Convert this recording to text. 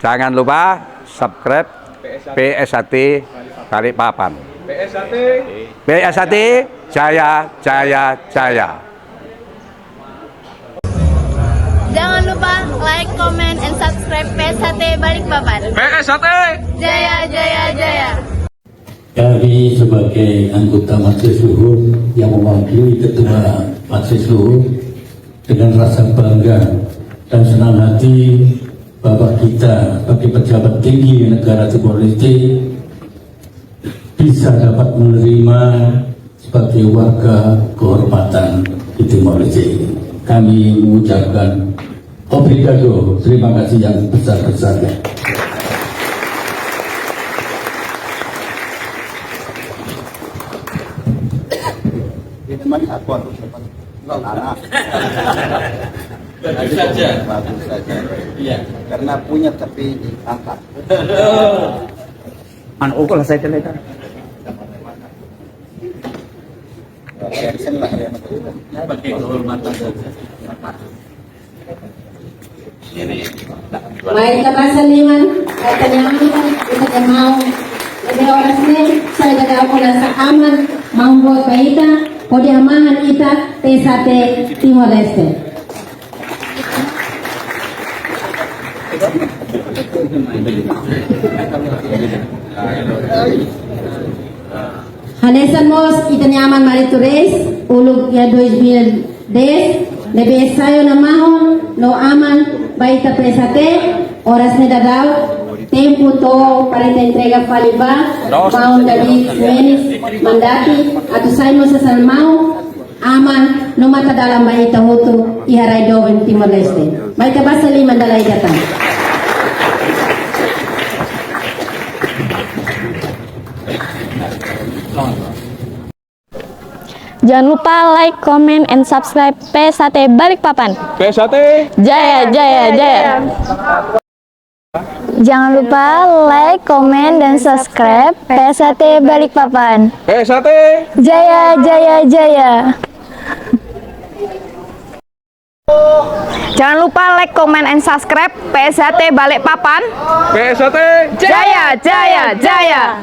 Jangan lupa subscribe PSAT Balikpapan. PSAT Jaya Jaya Jaya. Jangan lupa like, comment, and subscribe PSAT Balikpapan. PSAT Jaya Jaya Jaya. Kami sebagai anggota Majelis Luhur yang mewakili Ketua Majelis Luhur dengan rasa bangga dan senang hati Bapak kita sebagai pejabat tinggi negara Timor Leste bisa dapat menerima sebagai warga kehormatan di Timor Leste. Kami mengucapkan obrigado, terima kasih yang besar-besarnya. Bagus saja. Iya. Karena punya tapi diangkat. Ukol saya telekan. Bagi kehormatan saja. Baik, pasaliman at kanyang kita mau lebih oras ni saya jaga ako na sa aman mangbuat baita o di amahan ita PSAT Timor Leste. Hanesan mos kita nyaman Maritures ulug ya 2010 lebih sayo na mahon no aman baita PSAT oras ni dadaw tempo to para entrega paliba mahon David Menis mandati at sayo mo sa salmao aman no mata dalam baita hutu iharay doon Timor Leste baita basali mandalay datang. Jangan lupa like, comment, and subscribe PSAT Balikpapan. PSAT Jaya Jaya Jaya. Jangan lupa like, comment, dan subscribe PSAT Balikpapan. PSAT Jaya Jaya Jaya. Jangan lupa like, comment, and subscribe PSAT Balikpapan. PSAT Jaya Jaya Jaya.